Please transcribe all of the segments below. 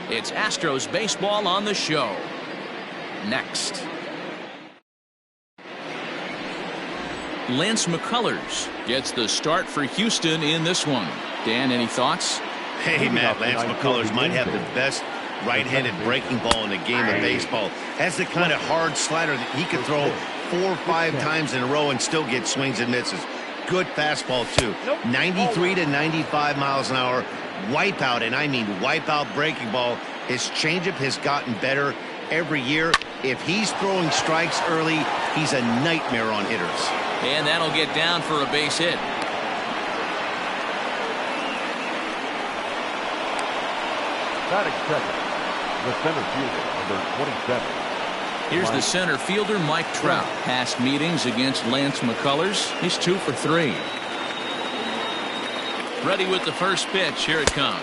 It's Astros baseball on the show. Next. Lance McCullers gets the start for Houston in this one. Dan, any thoughts? Hey, Matt, Lance McCullers might have the best right-handed breaking ball in the game of baseball. Has the kind of hard slider that he could throw 4 or 5 times in a row and still get swings and misses. Good fastball, too. 93 to 95 miles an hour. Wipeout, and I mean wipeout breaking ball. His changeup has gotten better every year. If he's throwing strikes early, he's a nightmare on hitters. And that'll get down for a base hit. Batting second, the center fielder, number 27. Here's the center fielder, Mike Trout. Past meetings against Lance McCullers. He's 2 for 3. Ready with the first pitch. Here it comes.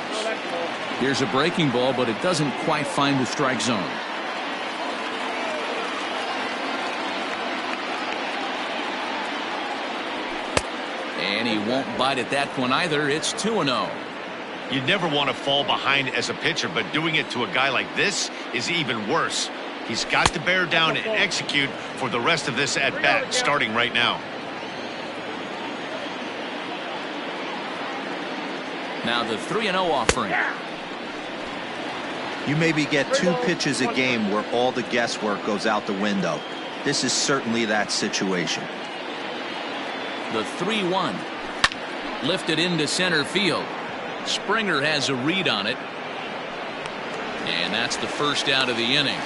Here's a breaking ball, but it doesn't quite find the strike zone. And he won't bite at that one either. It's 2-0. You'd never want to fall behind as a pitcher, but doing it to a guy like this is even worse. He's got to bear down and execute for the rest of this at-bat, starting right now. Now the 3-0 offering. You maybe get 2 pitches a game where all the guesswork goes out the window. This is certainly that situation. The 3-1. Lifted into center field. Springer has a read on it. And that's the first out of the inning.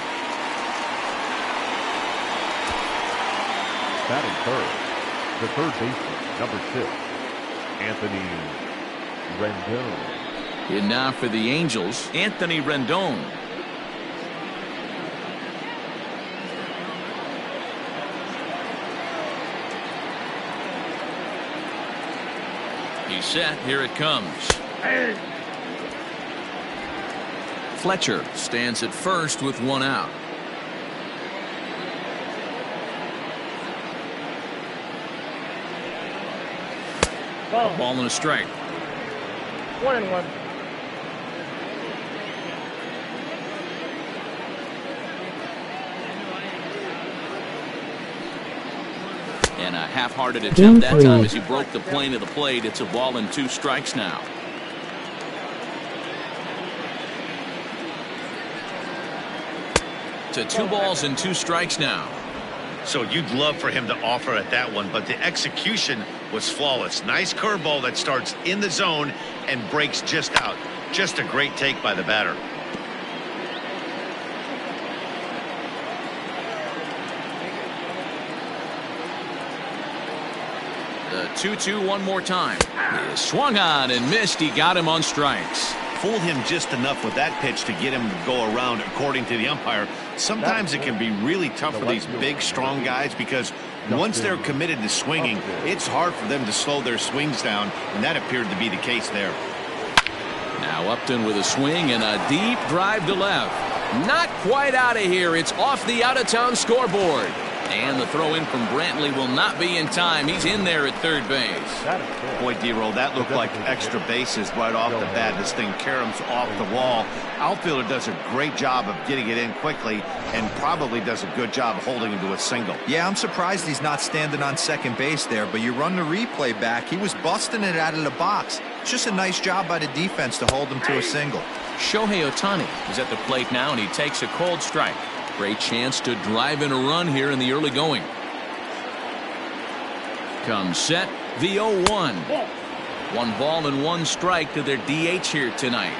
Batting third, the third baseman, number 6, Anthony Rendon. And now for the Angels, Anthony Rendon. He's set. Here it comes. Fletcher stands at first with 1 out. Ball and a strike. 1-1. And a half-hearted attempt that time as he broke the plane of the plate. It's a ball and 2 strikes now. To 2 balls and 2 strikes now. So you'd love for him to offer at that one, but the execution was flawless. Nice curveball that starts in the zone and breaks just out. Just a great take by the batter. The 2-2 one more time. He swung on and missed. He got him on strikes. Fooled him just enough with that pitch to get him to go around, according to the umpire. Sometimes it can be really tough for these big, strong guys because once they're committed to swinging, it's hard for them to slow their swings down, and that appeared to be the case there. Now Upton with a swing and a deep drive to left. Not quite out of here. It's off the out-of-town scoreboard. And the throw in from Brantley will not be in time. He's in there at third base. Boy, D-Roll, that looked like extra bases right off the bat. This thing caroms off the wall. Outfielder does a great job of getting it in quickly and probably does a good job holding him to a single. Yeah, I'm surprised he's not standing on second base there, but you run the replay back. He was busting it out of the box. It's just a nice job by the defense to hold him to a single. Shohei Ohtani is at the plate now, and he takes a cold strike. Great chance to drive in a run here in the early going. Comes set, the 0-1. 1 ball and 1 strike to their DH here tonight.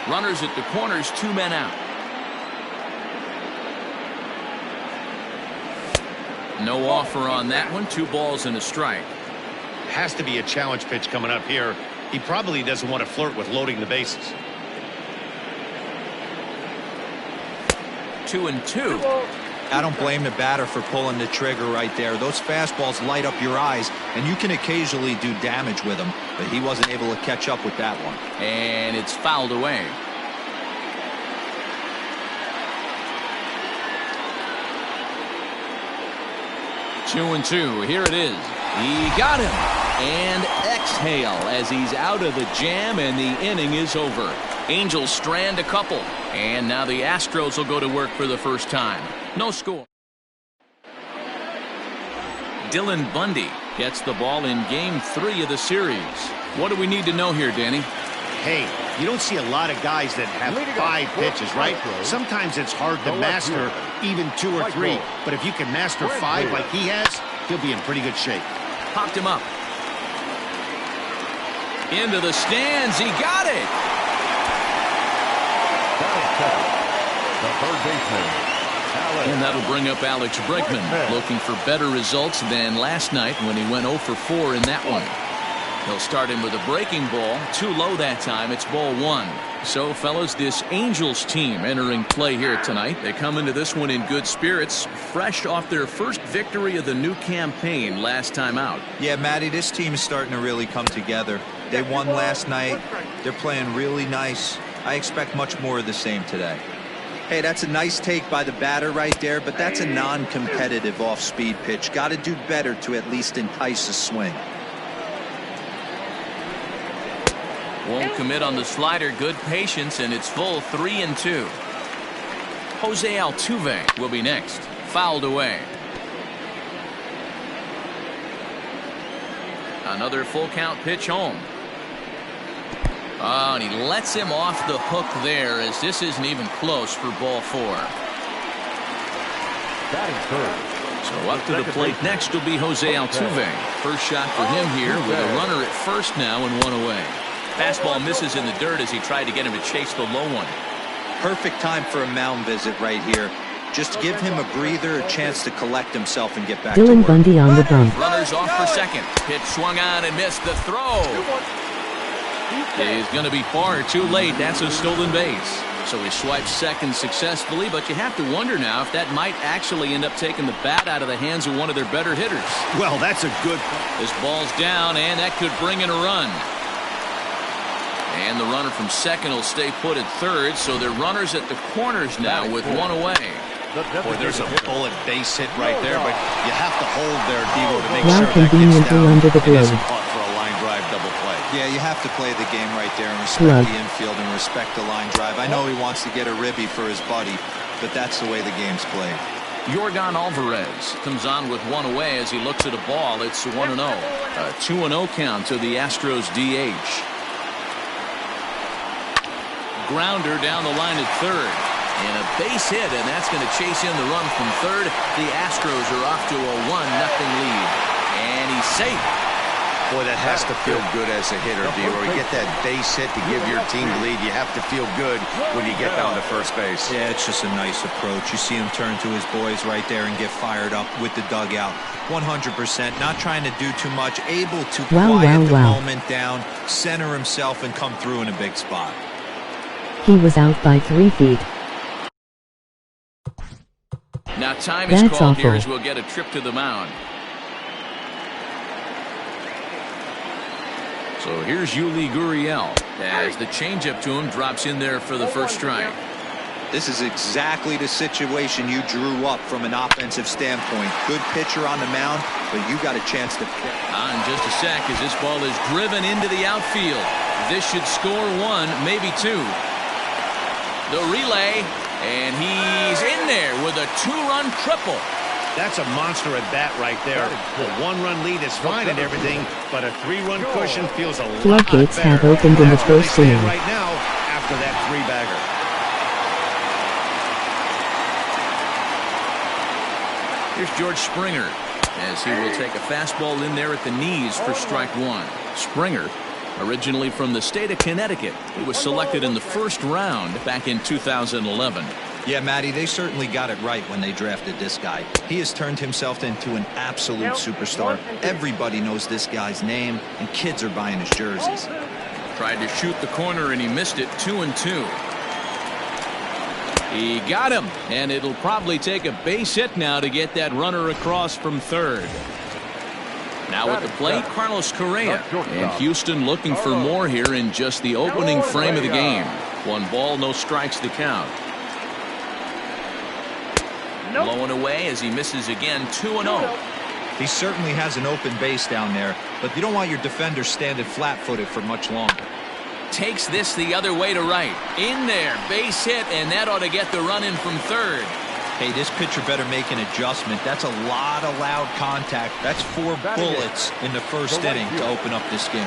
Runners at the corners, 2 men out. No offer on that one. 2 balls and a strike. Has to be a challenge pitch coming up here. He probably doesn't want to flirt with loading the bases. 2-2. I don't blame the batter for pulling the trigger right there. Those fastballs light up your eyes, and you can occasionally do damage with them, but he wasn't able to catch up with that one. And it's fouled away. Two and two. Here it is. He got him. And exhale as he's out of the jam, and the inning is over. Angels strand a couple, and now the Astros will go to work for the first time. No score. Dylan Bundy gets the ball in Game 3 of the series. What do we need to know here, Danny? Hey, you don't see a lot of guys that have 5 pitches, right? Sometimes it's hard to master even 2 or 3. But if you can master 5 like he has, he'll be in pretty good shape. Popped him up. Into the stands. He got it. The third baseman. And that'll bring up Alex Bregman, looking for better results than last night when he went 0 for 4 in that one. He'll start him with a breaking ball. Too low that time. It's ball 1. So, fellas, this Angels team entering play here tonight. They come into this one in good spirits, fresh off their first victory of the new campaign last time out. Yeah, Matty, this team is starting to really come together. They won last night. They're playing really nice. I expect much more of the same today. Hey, that's a nice take by the batter right there, but that's a non-competitive off-speed pitch. Got to do better to at least entice a swing. Won't commit on the slider. Good patience, and it's full 3-2. Jose Altuve will be next. Fouled away. Another full count pitch home. Oh, and he lets him off the hook there, as this isn't even close for ball 4. So up to the plate next will be Jose Altuve. First shot for him here with a runner at first now and 1 away. Fastball misses in the dirt as he tried to get him to chase the low one. Perfect time for a mound visit right here. Just give him a breather, a chance to collect himself and get back to work. Dylan Bundy on the bump. Runners off for second. Pitch swung on and missed. The throw is going to be far too late. That's a stolen base. So he swipes second successfully, but you have to wonder now if that might actually end up taking the bat out of the hands of one of their better hitters. Well, that's a good. This ball's down, and that could bring in a run. And the runner from second will stay put at third, so they're runners at the corners now with 1 away. Boy, there's a bullet base hit right there, but you have to hold there, Devo, to make Well, sure that gets conveniently down. under the It isn't glove. caught for a line drive double play. Yeah, you have to play the game right there and respect the infield and respect the line drive. I know he wants to get a ribby for his buddy, but that's the way the game's played. Yordan Alvarez comes on with 1 away as he looks at a ball. It's 1-0. A 2-0 count to the Astros DH. Grounder down the line at third. And a base hit, and that's going to chase in the run from third. The Astros are off to a 1-0 lead. And he's safe. Boy, that has to feel good as a hitter, Devo. You get that base hit to give your team the lead. You have to feel good when you get down to first base. Yeah, it's just a nice approach. You see him turn to his boys right there and get fired up with the dugout. 100%, not trying to do too much, able to quiet the moment down, center himself, and come through in a big spot. He was out by 3 feet. Now time is called here as we'll get a trip to the mound. So here's Yuli Gurriel as the changeup to him drops in there for the first strike. This is exactly the situation you drew up from an offensive standpoint. Good pitcher on the mound, but you got a chance to pick. In just a sec as this ball is driven into the outfield. This should score 1, maybe 2. The relay, and he's in there with a 2-run triple. That's a monster at bat right there. A 1-run lead is fine and everything, but a 3-run cushion feels a lot better. Floodgates have opened in the first inning. Right now, after that 3-bagger. Here's George Springer as he will take a fastball in there at the knees for strike 1. Springer, originally from the state of Connecticut, he was selected in the first round back in 2011. Yeah, Matty, they certainly got it right when they drafted this guy. He has turned himself into an absolute superstar. Everybody knows this guy's name, and kids are buying his jerseys. Tried to shoot the corner, and he missed it. 2-2. He got him, and it'll probably take a base hit now to get that runner across from third. Now at the plate, Carlos Correa. And Houston looking for more here in just the opening frame of the game. 1 ball, no strikes to count. Blowing away as he misses again. 2-0. He certainly has an open base down there, but you don't want your defender standing flat-footed for much longer. Takes this the other way to right. In there, base hit, and that ought to get the run in from third. Hey, this pitcher better make an adjustment. That's a lot of loud contact. That's 4 bullets in the first inning to open up this game.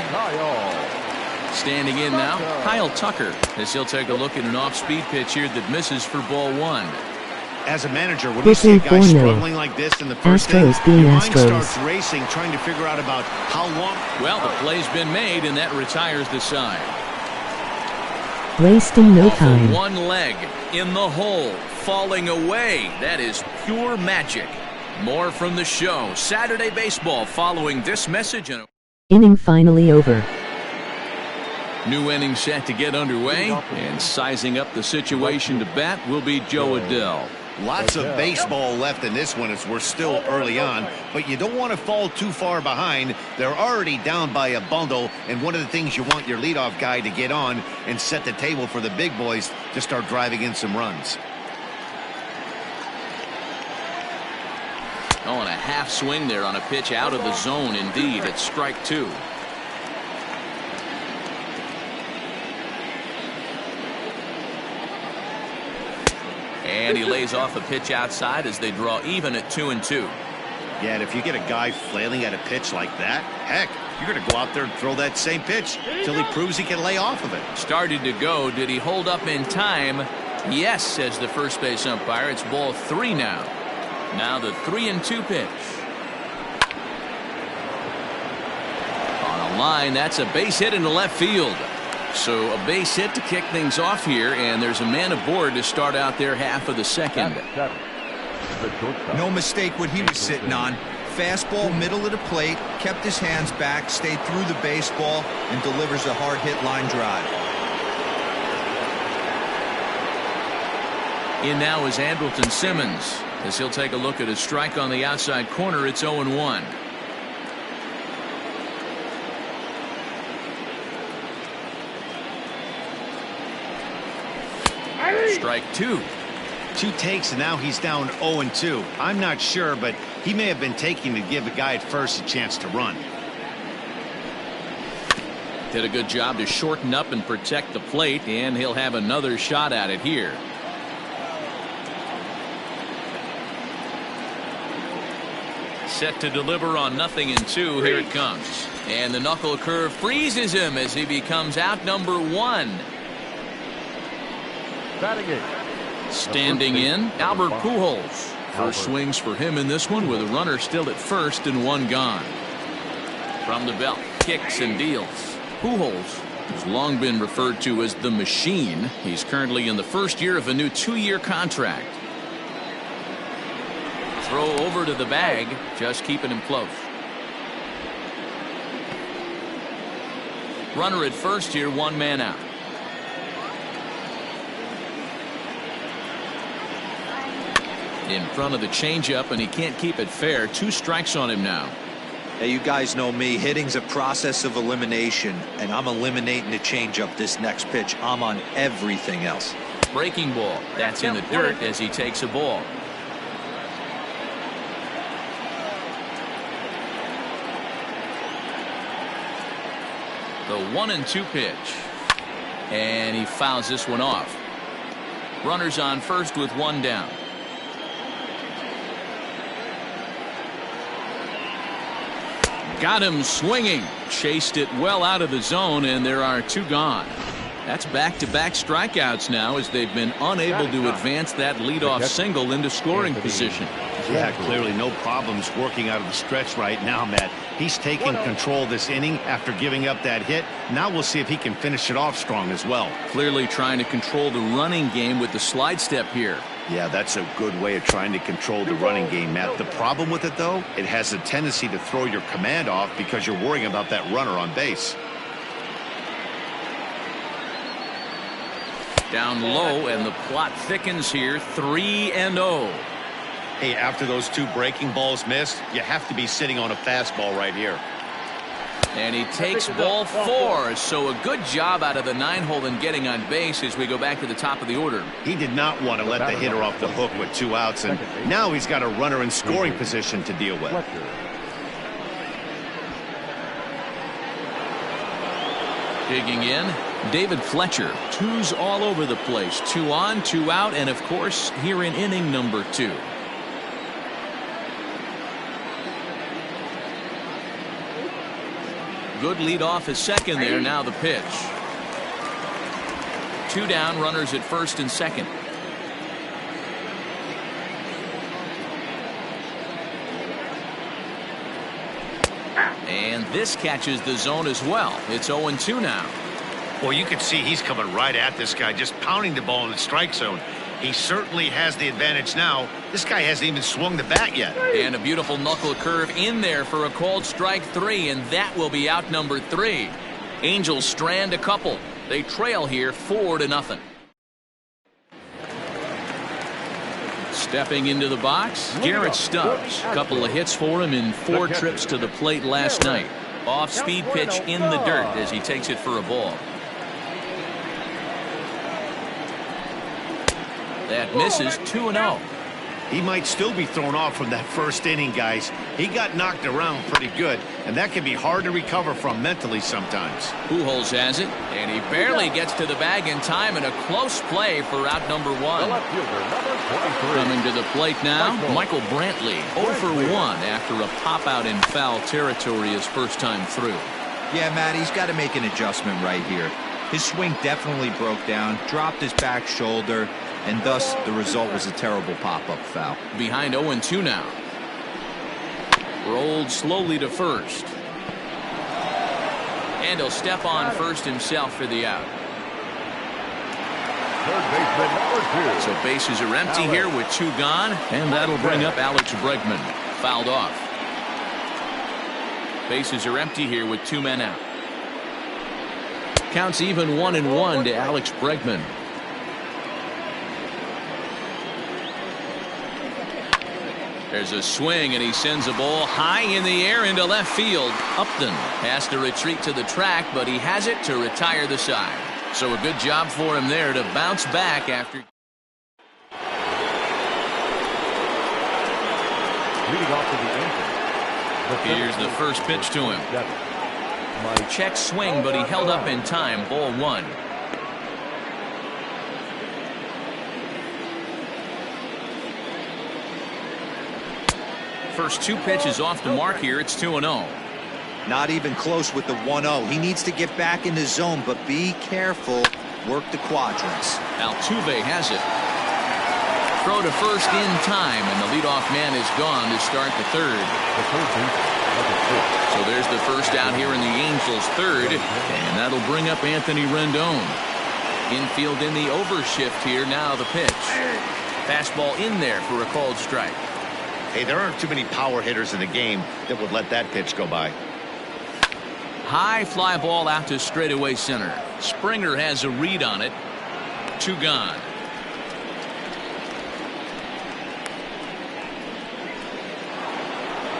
Standing in now, Kyle Tucker, as he'll take a look at an off-speed pitch here that misses for ball 1. As a manager, when you see a guy struggling like this in the first inning, your mind starts racing, trying to figure out about how long. Well, the play's been made, and that retires the side. Wasting no time. One leg in the hole, falling away. That is pure magic. More from the show. Saturday Baseball following this message. Inning finally over. New inning set to get underway, and sizing up the situation to bat will be Joe Adell. Lots of baseball left in this one as we're still early on, but you don't want to fall too far behind. They're already down by a bundle, and one of the things you want your leadoff guy to get on and set the table for the big boys to start driving in some runs. Oh, and a half swing there on a pitch out of the zone. Indeed, it's strike 2. And he lays off a pitch outside as they draw even at 2-2. Yeah, and if you get a guy flailing at a pitch like that, heck, you're going to go out there and throw that same pitch till he proves he can lay off of it. Started to go. Did he hold up in time? Yes, says the first base umpire. It's ball 3 now. Now the 3-2 pitch. On a line, that's a base hit into left field. So a base hit to kick things off here, and there's a man aboard to start out their half of the second. No mistake what he was sitting on. Fastball middle of the plate, kept his hands back, stayed through the baseball, and delivers a hard hit line drive. In now is Andrelton Simmons as he'll take a look at a strike on the outside corner. It's 0-1. Strike 2. 2 takes, and now he's down 0-2. I'm not sure, but he may have been taking to give the guy at first a chance to run. Did a good job to shorten up and protect the plate, and he'll have another shot at it here. Set to deliver on 0-2. Here it comes. And the knuckle curve freezes him as he becomes out number 1. Standing in, Albert Pujols. First swings for him in this one with a runner still at first and 1 gone. From the belt, kicks and deals. Pujols has long been referred to as the machine. He's currently in the first year of a new 2-year contract. Throw over to the bag, just keeping him close. Runner at first here, 1 man out. In front of the changeup, and he can't keep it fair. 2 strikes on him now. Hey, you guys know me. Hitting's a process of elimination, and I'm eliminating the changeup this next pitch. I'm on everything else. Breaking ball. That's in the dirt as he takes a ball. The 1-2 pitch. And he fouls this one off. Runners on first with 1 down. Got him swinging. Chased it well out of the zone, and there are 2 gone. That's back-to-back strikeouts now as they've been unable to advance that leadoff single into scoring position. Yeah, clearly no problems working out of the stretch right now, Matt. He's taking control of this inning after giving up that hit. Now we'll see if he can finish it off strong as well. Clearly trying to control the running game with the slide step here. Yeah, that's a good way of trying to control the running game, Matt. The problem with it, though, it has a tendency to throw your command off because you're worrying about that runner on base. Down low, and the plot thickens here. 3-0. Hey, after those 2 breaking balls missed, you have to be sitting on a fastball right here. And he takes ball 4. So a good job out of the 9-hole in getting on base as we go back to the top of the order. He did not want to let the hitter off the hook with 2 outs, and now he's got a runner in scoring position to deal with. Digging in, David Fletcher. Twos all over the place. 2 on, 2 out, and of course, here in inning number 2. Good lead off at second there. Now the pitch. 2 down, runners at first and second. And this catches the zone as well. It's 0-2 now. Well, you can see he's coming right at this guy, just pounding the ball in the strike zone. He certainly has the advantage now. This guy hasn't even swung the bat yet. And a beautiful knuckle curve in there for a called strike 3, and that will be out number 3. Angels strand a couple. They trail here 4-0. Stepping into the box, Garrett Stubbs. A couple of hits for him in 4 trips to the plate last night. Off-speed pitch in the dirt as he takes it for a ball. That misses. 2-0. He might still be thrown off from that first inning, guys. He got knocked around pretty good, and that can be hard to recover from mentally sometimes. Pujols has it, and he barely gets to the bag in time, and a close play for out number 1. Coming to the plate now, Michael Brantley, 0 for 1 after a pop-out in foul territory his first time through. Yeah, Matt, he's got to make an adjustment right here. His swing definitely broke down, dropped his back shoulder, and thus the result was a terrible pop-up foul. Behind 0-2 now. Rolled slowly to first. And he'll step on first himself for the out. Third baseman number 2. So bases are empty here with 2 gone, and that'll bring up Alex Bregman. Fouled off. Bases are empty here with 2 men out. Counts even 1-1 to Alex Bregman. There's a swing, and he sends a ball high in the air into left field. Upton has to retreat to the track, but he has it to retire the side. So a good job for him there to bounce back after. Leading off to the Angels. Here's the first pitch to him. Check swing, but he held up in time. Ball 1. First 2 pitches off the mark here. It's 2-0. Not even close with the 1-0. He needs to get back in the zone, but be careful. Work the quadrants. Altuve has it. Throw to first in time, and the leadoff man is gone to start the 3rd. So there's the first out here in the Angels' 3rd, and that'll bring up Anthony Rendon. Infield in the overshift here. Now the pitch. Fastball in there for a called strike. Hey, there aren't too many power hitters in the game that would let that pitch go by. High fly ball out to straightaway center. Springer has a read on it. 2 gone.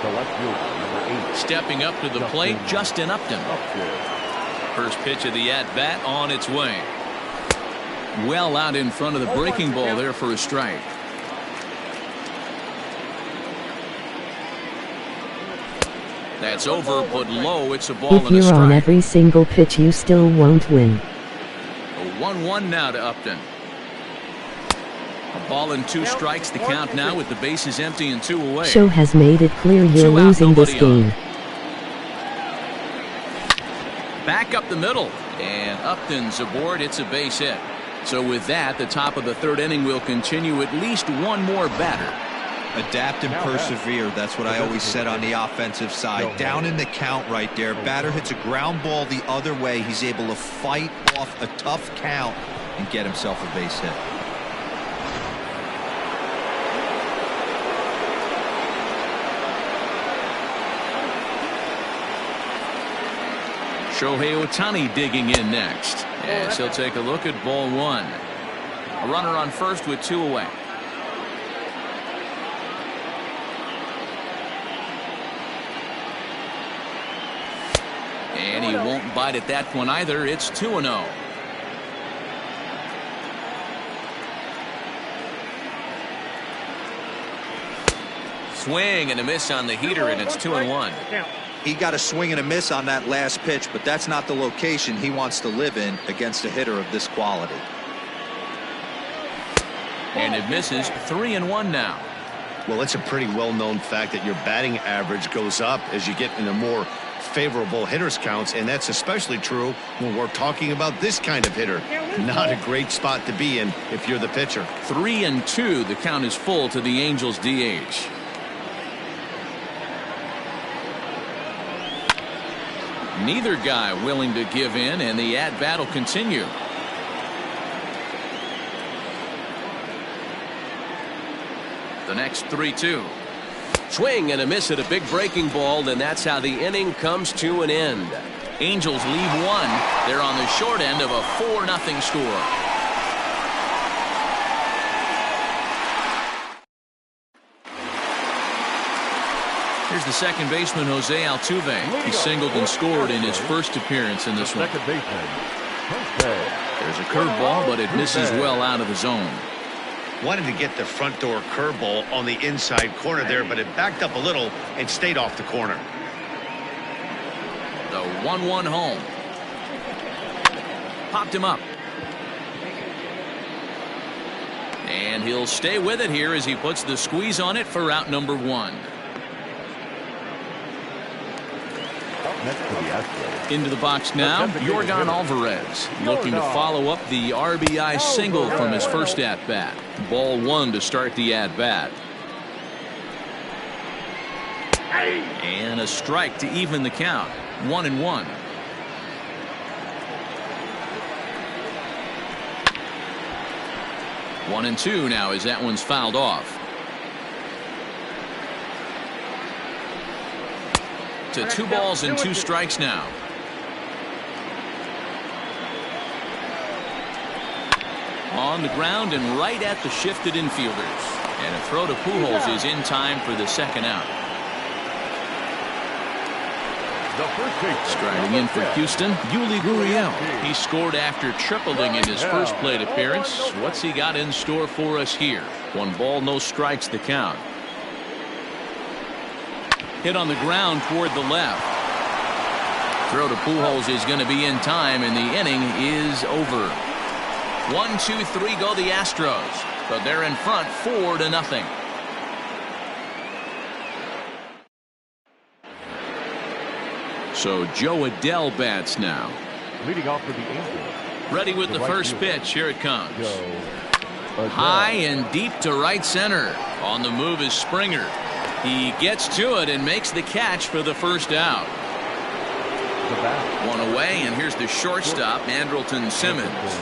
The left fielder, number 8. Stepping up to the plate, Justin Upton. First pitch of the at-bat on its way. Well out in front of the breaking ball there for a strike. That's over, but low. It's a ball If and a you're on strike. every single pitch, you still won't win. A 1-1 now to Upton. A ball and 2 strikes. The count now with the bases empty and 2 away. Show has made it clear you're 2 out, losing this nobody on. game. Back up the middle, and Upton's aboard. It's a base hit. So with that, the top of the 3rd inning will continue. At least 1 more batter. Adapt and persevere. That's what I always said on the offensive side. Down in the count right there. Batter hits a ground ball the other way. He's able to fight off a tough count and get himself a base hit. Shohei Ohtani digging in next, as he'll take a look at ball 1. A runner on first with 2 away. And he won't bite at that one either. It's 2-0. Swing and a miss on the heater, and it's 2-1. He got a swing and a miss on that last pitch, but that's not the location he wants to live in against a hitter of this quality. And it misses. 3-1 now. Well, it's a pretty well-known fact that your batting average goes up as you get into more favorable hitters counts, and that's especially true when we're talking about this kind of hitter. Not a great spot to be in if you're the pitcher. 3-2. The count is full to the Angels DH. Neither guy willing to give in, and the at-bat will continue. The next 3-2. Swing and a miss at a big breaking ball, and that's how the inning comes to an end. Angels leave one. They're on the short end of a 4-0 score. Here's the second baseman, Jose Altuve. He singled and scored in his first appearance in this one. Second baseman, Jose. There's a curveball, but it misses well out of the zone. Wanted to get the front door curveball on the inside corner there, but it backed up a little and stayed off the corner. The 1-1 home. Popped him up. And he'll stay with it here as he puts the squeeze on it for out number 1. Next to the Astros. Into the box now, Yordan Alvarez looking to follow up the RBI single from his first at-bat. Ball 1 to start the at-bat. And a strike to even the count. 1-1. One and two now as that one's fouled off. To 2 balls and 2 strikes now. On the ground and right at the shifted infielders. And a throw to Pujols is in time for the second out. Striding in for Houston, Yuli Gurriel. He scored after tripling in his first plate appearance. What's he got in store for us here? 1 ball, no strikes the count. Hit on the ground toward the left. Throw to Pujols is going to be in time, and the inning is over. 1, 2, 3 go the Astros, but they're in front 4-0. So Joe Adele bats now. Leading off for the Angels. Ready with the first pitch. Here it comes. High and deep to right center. On the move is Springer. He gets to it and makes the catch for the first out. 1 away, and here's the shortstop, Andrelton Simmons.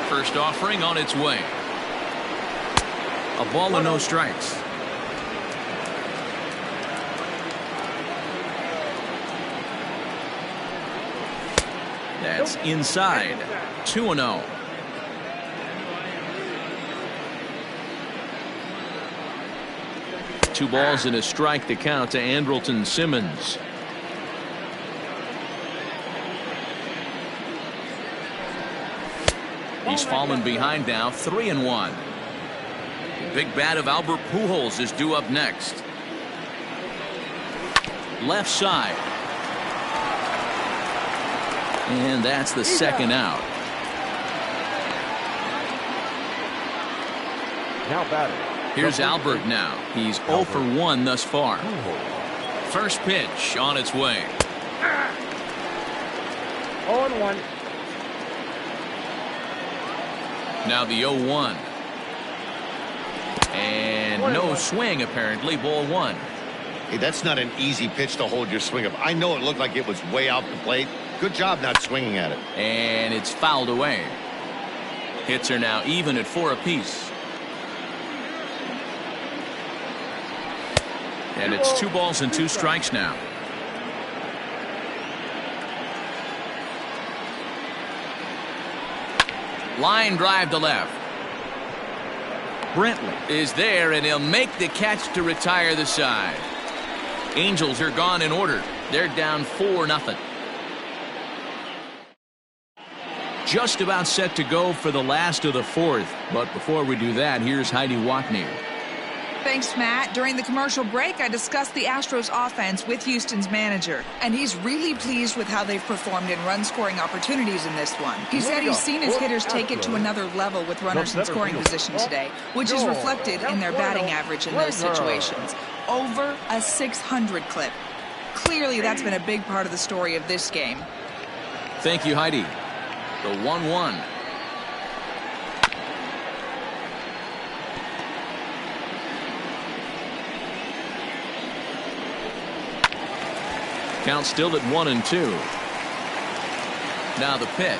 First offering on its way. A ball and no strikes. That's inside. 2-0. Two balls and a strike to count to Andrelton Simmons. He's fallen behind now, 3-1. The big bat of Albert Pujols is due up next. Left side. And that's the second out. Now batting. Here's Albert now. He's 0 for 1 thus far. First pitch on its way. 0-1. Now the 0-1. And no swing apparently. Ball 1. Hey, that's not an easy pitch to hold your swing of. I know it looked like it was way out the plate. Good job not swinging at it. And it's fouled away. Hits are now even at 4 apiece. And it's 2 balls and 2 strikes now. Line drive to left. Brantley is there, and he'll make the catch to retire the side. Angels are gone in order. They're down 4-0. Just about set to go for the last of the 4th. But before we do that, here's Heidi Watney. Thanks, Matt. During the commercial break, I discussed the Astros offense with Houston's manager, and he's really pleased with how they've performed in run-scoring opportunities in this one. He said he's seen his hitters take it to another level with runners in scoring position today, which is reflected in their batting average in those situations. Over a 600 clip. Clearly, that's been a big part of the story of this game. Thank you, Heidi. The 1-1. Count still at 1-2. Now the pitch.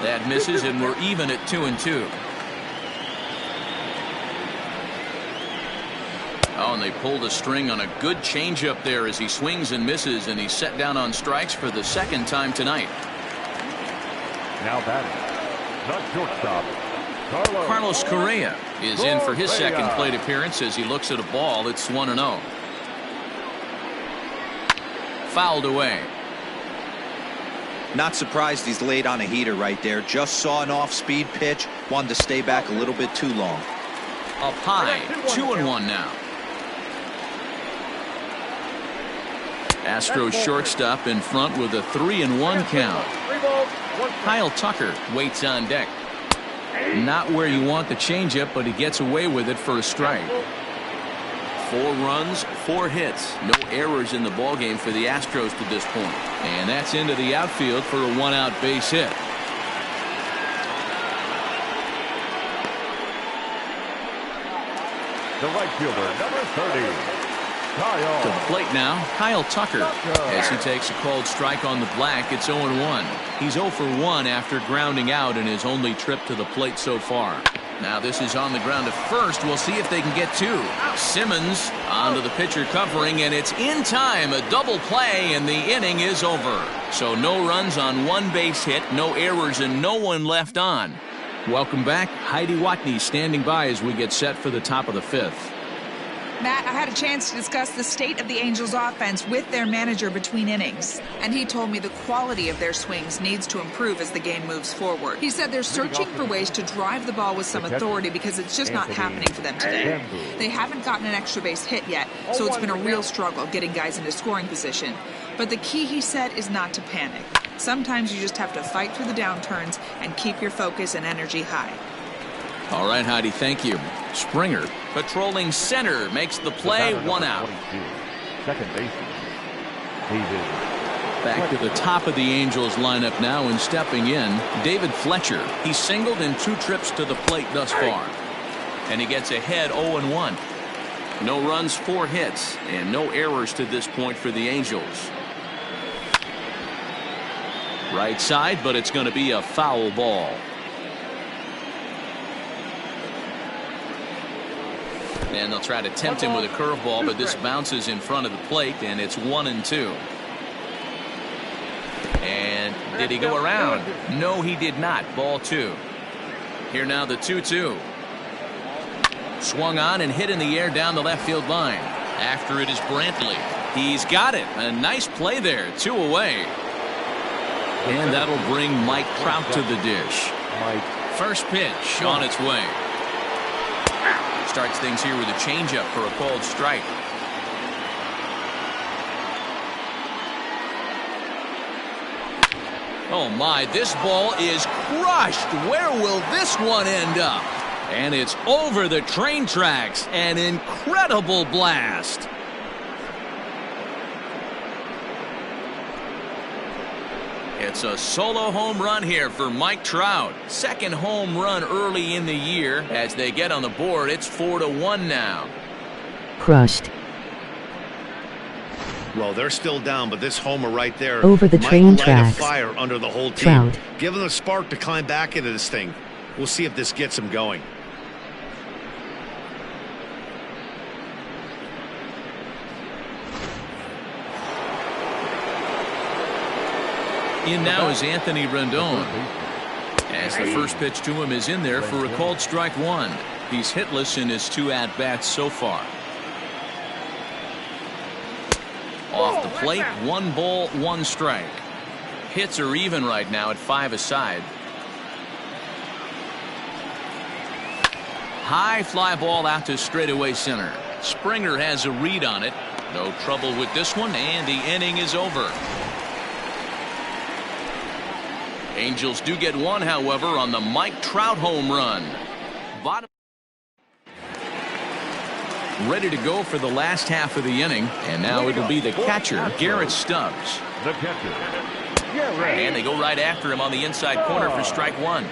That misses, and we're even at 2-2. Oh, and they pulled a string on a good changeup there as he swings and misses, and he's set down on strikes for the second time tonight. Now batting, not shortstop, Carlos Correa is in for his second plate appearance as he looks at a ball. It's 1-0. Fouled away. Not surprised he's laid on a heater right there. Just saw an off-speed pitch. Wanted to stay back a little bit too long. Up high. 2-1 now. Astros shortstop in front with a 3-1 count. Kyle Tucker waits on deck. Not where you want the changeup, but he gets away with it for a strike. 4 runs, 4 hits, no errors in the ballgame for the Astros to this point. And that's into the outfield for a 1-out base hit. the right fielder, number 30. To the plate now, Kyle Tucker, as he takes a called strike on the black. It's 0-1. He's 0 for 1 after grounding out in his only trip to the plate so far. Now this is on the ground to first. We'll see if they can get 2. Simmons onto the pitcher covering, and it's in time. A double play, and the inning is over. So no runs on 1 base hit, no errors, and no one left on. Welcome back. Heidi Watney standing by as we get set for the top of the 5th. Matt, I had a chance to discuss the state of the Angels offense with their manager between innings, and he told me the quality of their swings needs to improve as the game moves forward. He said they're searching for ways to drive the ball with some authority because it's just not happening for them today. They haven't gotten an extra base hit yet, so it's been a real struggle getting guys into scoring position. But the key, he said, is not to panic. Sometimes you just have to fight through the downturns and keep your focus and energy high. All right, Heidi, thank you. Springer, patrolling center, makes the play. 1 out. Second baseman, David. Back to the top of the Angels lineup now, and stepping in, David Fletcher. He singled in 2 trips to the plate thus far. And he gets ahead 0-1. No runs, 4 hits, and no errors to this point for the Angels. Right side, but it's going to be a foul ball. And they'll try to tempt him with a curveball, but this bounces in front of the plate, and it's 1-2. And did he go around? No, he did not. Ball 2. Here now the 2-2. Swung on and hit in the air down the left field line. After it is Brantley. He's got it. A nice play there. 2 away. And that'll bring Mike Trout to the dish. First pitch on its way. Starts things here with a changeup for a called strike. Oh my, this ball is crushed. Where will this one end up? And it's over the train tracks. An incredible blast. It's a solo home run here for Mike Trout. Second home run early in the year. As they get on the board, it's 4-1 now. Crushed. Well, they're still down, but this homer right there over the train might light tracks. a fire under the whole team. Trout. Give them a spark to climb back into this thing. We'll see if this gets them going. In now is Anthony Rendon. As the first pitch to him is in there for a called strike 1. He's hitless in his 2 at-bats so far. Off the plate, 1 ball, 1 strike. Hits are even right now at 5 aside. High fly ball out to straightaway center. Springer has a read on it. No trouble with this one, and the inning is over. Angels do get one, however, on the Mike Trout home run. Bottom. Ready to go for the last half of the inning, and now it'll be the catcher, Garrett Stubbs. The catcher. And they go right after him on the inside corner for strike one.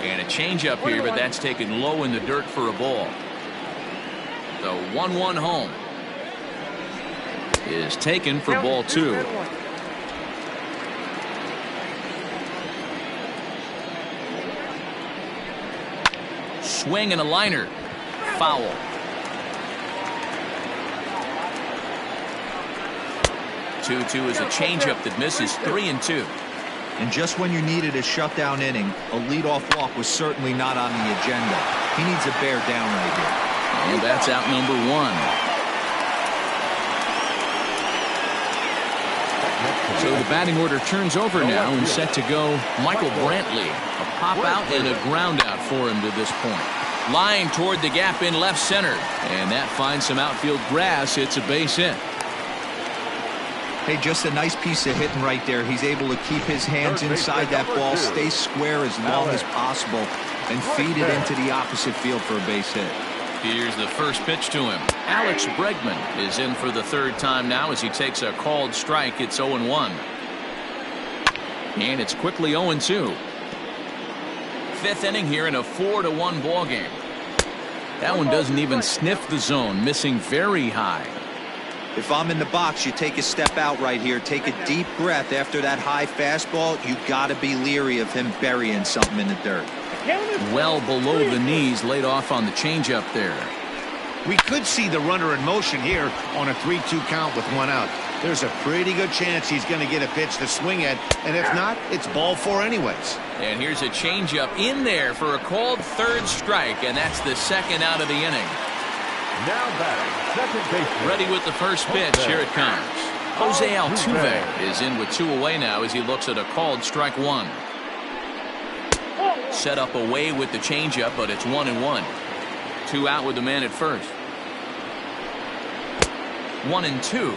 And a changeup here, but that's taken low in the dirt for a ball. The 1-1 home is taken for ball two. Swing and a liner. Foul. Two is a changeup that misses 3-2. And just when you needed a shutdown inning, a leadoff walk was certainly not on the agenda. He needs a bear down right here. And that's out number one. So the batting order turns over now and set to go Michael Brantley. A pop out and a ground out for him to this point. Line toward the gap in left center. And that finds some outfield grass. It's a base hit. Hey, just a nice piece of hitting right there. He's able to keep his hands inside that ball, stay square as long as possible, and feed it into the opposite field for a base hit. Here's the first pitch to him. Alex Bregman is in for the third time now as he takes a called strike. It's 0-1. And it's quickly 0-2. Fifth inning here in a 4-1 ball game. That one doesn't even sniff the zone, missing very high. If I'm in the box, you take a step out right here, take a deep breath after that high fastball. You got to be leery of him burying something in the dirt. Well below the knees, laid off on the changeup there. We could see the runner in motion here on a 3-2 count with one out. There's a pretty good chance he's going to get a pitch to swing at, and if not, it's ball four anyways. And here's a changeup in there for a called third strike, and that's the second out of the inning. Now batting, second baseman. Ready with the first pitch. Here it comes. Jose Altuve is in with two away now as he looks at a called strike one. Set up away with the changeup, but it's 1-1. Two out with the man at first. 1-2.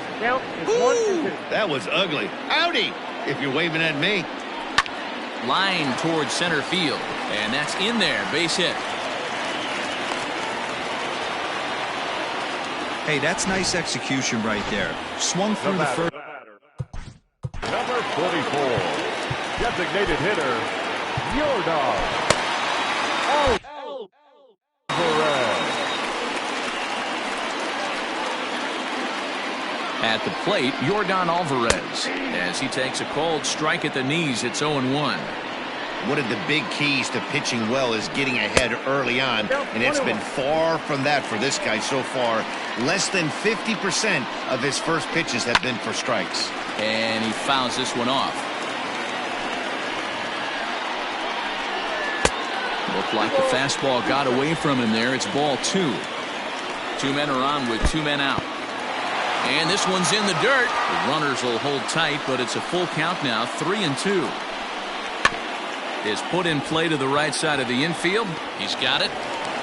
Ooh, that was ugly. Howdy, if you're waving at me. Line towards center field, and that's in there. Base hit. Hey, that's nice execution right there. Swung through the first. Number 44, designated hitter, your dog. At the plate, Yordan Alvarez, as he takes a called strike at the knees. It's 0-1. One of the big keys to pitching well is getting ahead early on, and it's been far from that for this guy so far. Less than 50% of his first pitches have been for strikes. And he fouls this one off. Looked like the fastball got away from him there. It's ball two. Two men are on with two men out. And this one's in the dirt. The runners will hold tight, but it's a full count now. 3-2. Is put in play to the right side of the infield. He's got it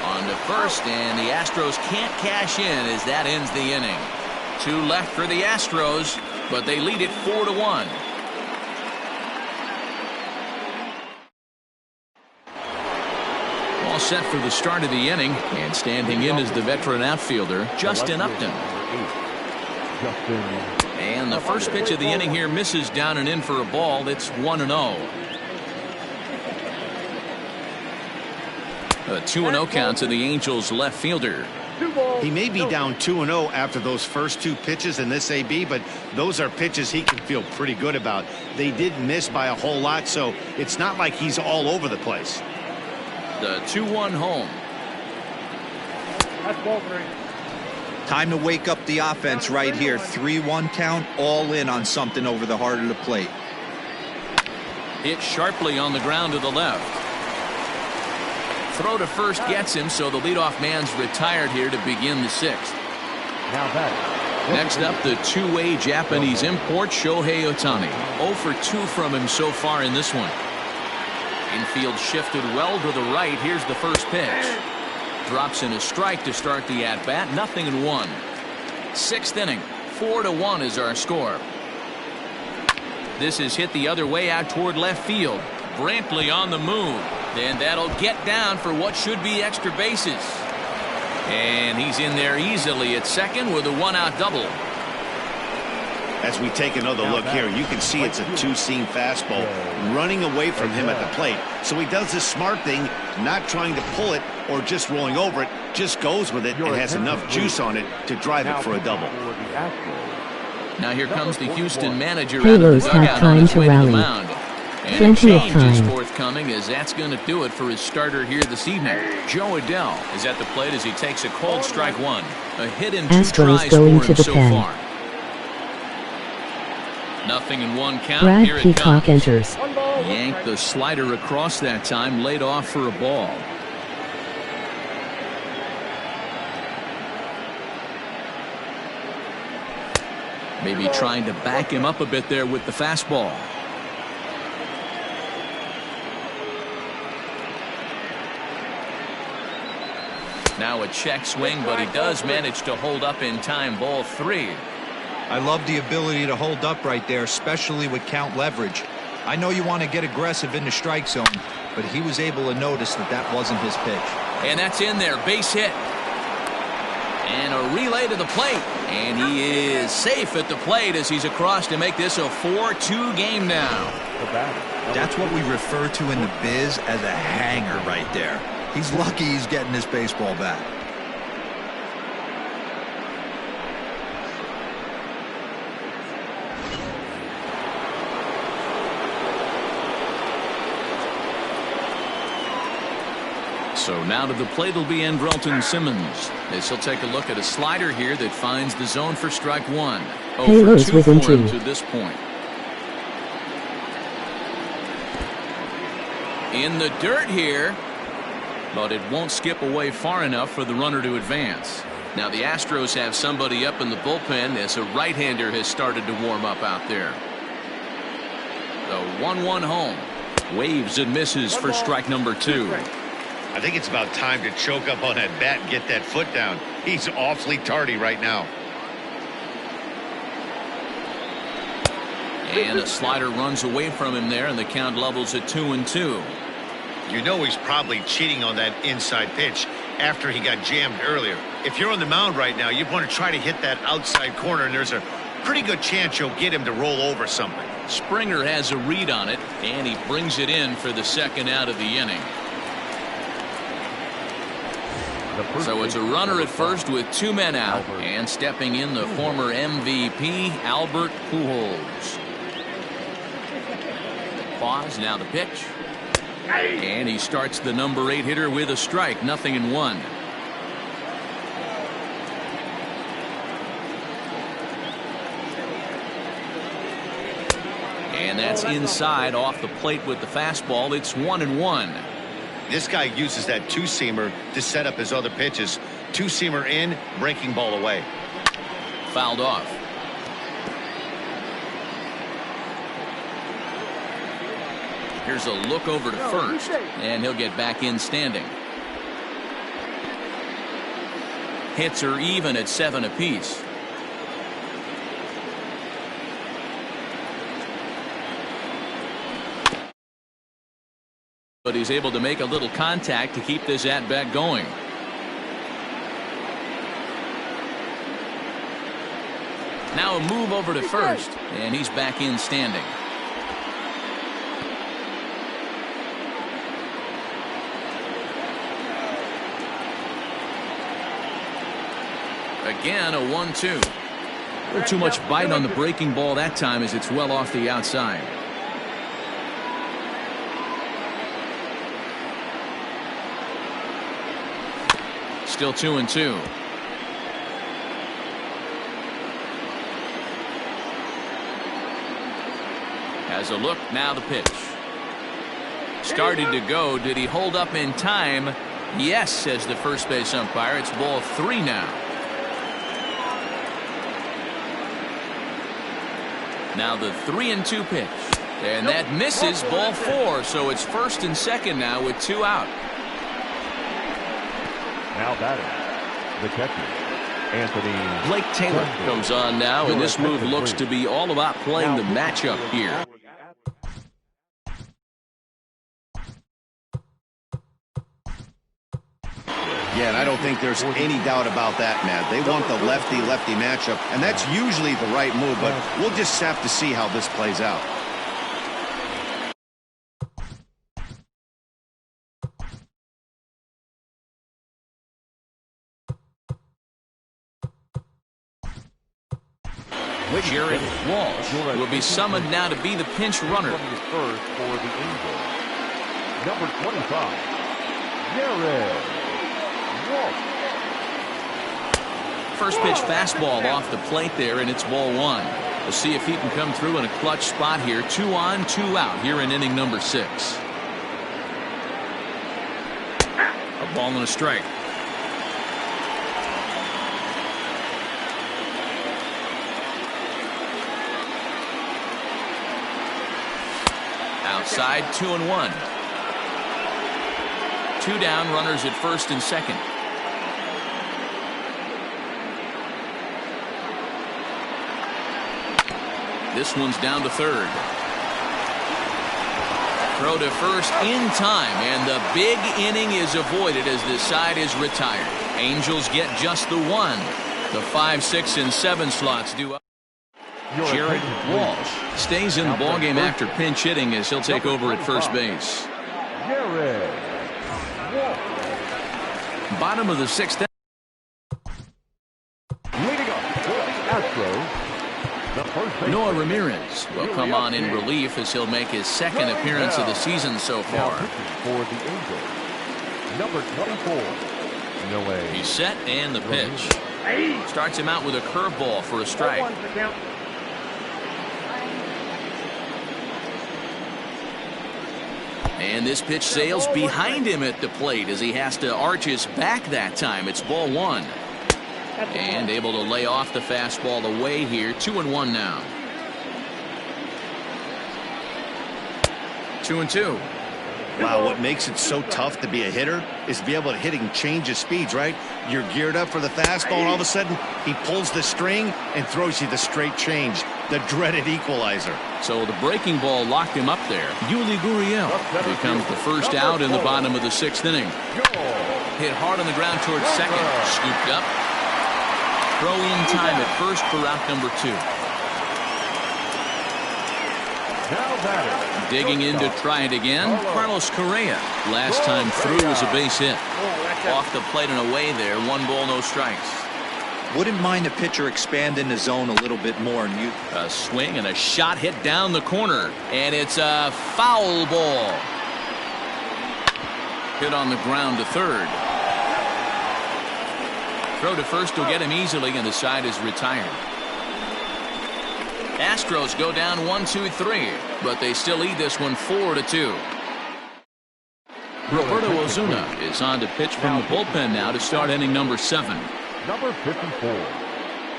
on to first, and the Astros can't cash in as that ends the inning. Two left for the Astros, but they lead it 4-1. All set for the start of the inning, and standing in is the veteran outfielder, Justin Upton. And the first pitch of the inning here misses down and in for a ball. It's 1-0. A 2-0 count to the Angels left fielder. He may be down 2-0 after those first two pitches in this AB, but those are pitches he can feel pretty good about. They did miss by a whole lot, so it's not like he's all over the place. The 2-1 home. That's ball three. Time to wake up the offense right here. 3-1 count, all in on something over the heart of the plate. Hit sharply on the ground to the left. Throw to first gets him, so the leadoff man's retired here to begin the sixth. Now batting. Next up, the two-way Japanese import, Shohei Ohtani. 0 for 2 from him so far in this one. Infield shifted well to the right. Here's the first pitch. Drops in a strike to start the at-bat. 0-1. Sixth inning. 4-1 is our score. This is hit the other way out toward left field. Brantley on the move. And that'll get down for what should be extra bases. And he's in there easily at second with a one-out double. As we take another look here, you can see it's a two-seam fastball running away from him at the plate. So he does this smart thing, not trying to pull it or just rolling over it, just goes with it and has enough juice on it to drive it for a double. Now here comes the Houston manager Halos out of the have dugout time on his to way to the rally. mound. And Plenty of change time. is forthcoming, as that's going to do it for his starter here this evening. Joe Adell is at the plate as he takes a cold strike one. A hit in 2 Astros tries going for to him the so pen. far. 0-1 count. Brad Here it Peacock comes. enters. Yanked the slider across that time, laid off for a ball. Maybe trying to back him up a bit there with the fastball. Now a check swing, but he does manage to hold up in time. Ball 3. I love the ability to hold up right there, especially with count leverage. I know you want to get aggressive in the strike zone, but he was able to notice that that wasn't his pitch. And that's in there. Base hit. And a relay to the plate. And he is safe at the plate as he's across to make this a 4-2 game now. That's what we refer to in the biz as a hanger right there. He's lucky he's getting this baseball back. So now to the plate will be Andrelton Simmons, as he'll take a look at a slider here that finds the zone for strike one. Halos for within him 2. to this point. In the dirt here, but it won't skip away far enough for the runner to advance. Now the Astros have somebody up in the bullpen as a right-hander has started to warm up out there. The 1-1 home. Waves and misses for strike number 2. I think it's about time to choke up on that bat and get that foot down. He's awfully tardy right now. And a slider runs away from him there, and the count levels at 2-2. You know he's probably cheating on that inside pitch after he got jammed earlier. If you're on the mound right now, you want to try to hit that outside corner, and there's a pretty good chance you'll get him to roll over something. Springer has a read on it, and he brings it in for the second out of the inning. So it's a runner at first with 2 men out, and stepping in the former MVP Albert Pujols. Pause, now the pitch. And he starts the number 8 hitter with a strike. 0-1. And that's inside off the plate with the fastball. It's 1-1. This guy uses that two-seamer to set up his other pitches. Two-seamer in, breaking ball away. Fouled off. Here's a look over to first, and he'll get back in standing. Hits are even at 7 apiece. But he's able to make a little contact to keep this at-bat going. Now a move over to first, and he's back in standing. Again, a 1-2. A little too much bite on the breaking ball that time as it's well off the outside. Still 2-2. Has a look, now the pitch. Started to go. Did he hold up in time? Yes, says the first base umpire. It's ball 3 now. Now the 3-2 pitch. And that misses, ball 4. So it's first and second now with 2 out. Now batting, the catcher, Anthony. Blake Taylor comes on now, and this move looks to be all about playing the matchup here. Yeah, and I don't think there's any doubt about that, Matt. They want the lefty-lefty matchup, and that's usually the right move, but we'll just have to see how this plays out. Jared Walsh will be summoned now to be the pinch runner. First for the Angels, number 25, Jared Walsh. First pitch fastball off the plate there, and it's ball 1. We'll see if he can come through in a clutch spot here. 2 on, 2 out here in inning number 6. A ball and a strike. Outside, 2-1. 2 down, runners at first and second. This one's down to third. Throw to first in time, and the big inning is avoided as this side is retired. Angels get just the 1. The 5, 6, and 7 slots do up. Jared Walsh stays in the ballgame after pinch hitting as he'll take over at first base. Jared Walsh. Bottom of the 6th. Leading up for the Astros, the first baseman, Noah Ramirez will come on in relief as he'll make his 2nd appearance of the season so now far. pitching for the Angels, number 24, Noah. He's set, and the pitch. Starts him out with a curveball for a strike. And this pitch sails behind him at the plate as he has to arch his back that time. It's ball 1. And able to lay off the fastball away here. 2-1 now. 2-2. Wow, what makes it so tough to be a hitter is to be able to hitting change of speeds, right? You're geared up for the fastball, and all of a sudden, he pulls the string and throws you the straight change, the dreaded equalizer. So the breaking ball locked him up there. Yuli Gurriel becomes the first out in the bottom of the 6th inning. Hit hard on the ground towards second. Scooped up. Throw in time at first for out number 2. Now batting. Digging in to try it again. Carlos Correa. Last time through was a base hit. Off the plate and away there. 1 ball, no strikes. Wouldn't mind the pitcher expanding the zone a little bit more. And A swing and a shot hit down the corner. And it's a foul ball. Hit on the ground to third. Throw to first will get him easily, and the side is retired. Astros go down 1-2-3, but they still lead this one 4-2. Roberto Ozuna is on to pitch from the bullpen now to start inning number 7. Number 54,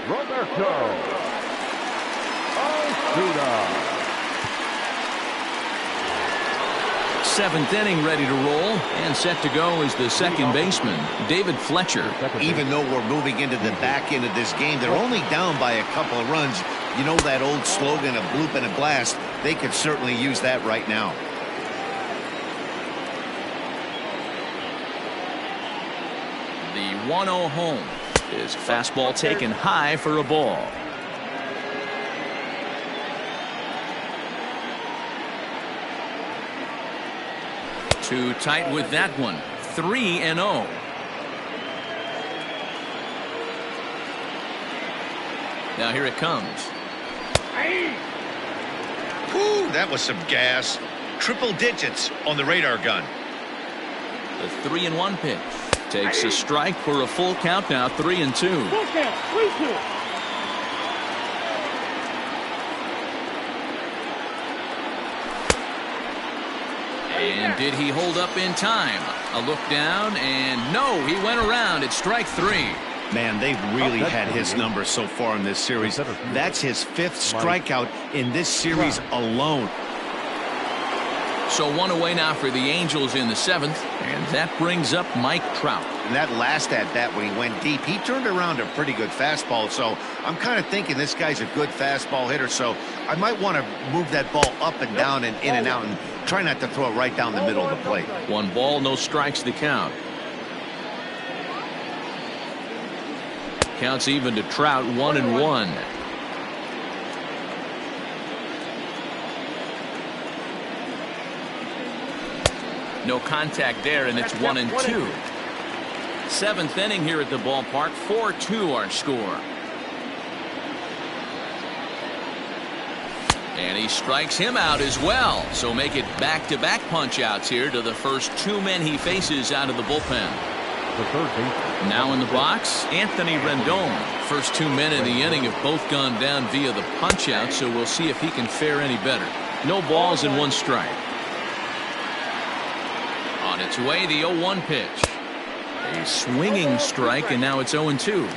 Roberto Ozuna. 7th inning ready to roll, and set to go is the second baseman, David Fletcher. Even though we're moving into the back end of this game, they're only down by a couple of runs. You know that old slogan, a bloop and a blast? They could certainly use that right now. The 1-0 home is fastball taken high for a ball. Too tight with that one. 3-0. Now here it comes. Whew, that was some gas. Triple digits on the radar gun. The 3-1 pitch takes a strike for a full count now. 3-2. And did he hold up in time? A look down, and no, he went around. It's strike 3. Man, they've really had his number so far in this series. That's his 5th strikeout in this series alone. So one away now for the Angels in the 7th, and that brings up Mike Trout. And that last at-bat when he went deep, he turned around a pretty good fastball. So I'm kind of thinking this guy's a good fastball hitter. So I might want to move that ball up and down and in and out and try not to throw it right down the middle of the plate. 1 ball, no strikes the count. Counts even to Trout, 1-1. No contact there, and it's 1-2. 7th inning here at the ballpark. 4-2 our score. And he strikes him out as well. So make it back-to-back punch-outs here to the first 2 men he faces out of the bullpen. The third baseman. Now in the box, Anthony Rendon. First 2 men in the inning have both gone down via the punch-out, so we'll see if he can fare any better. No balls and 1 strike. On its way, the 0-1 pitch. A swinging strike, and now it's 0-2.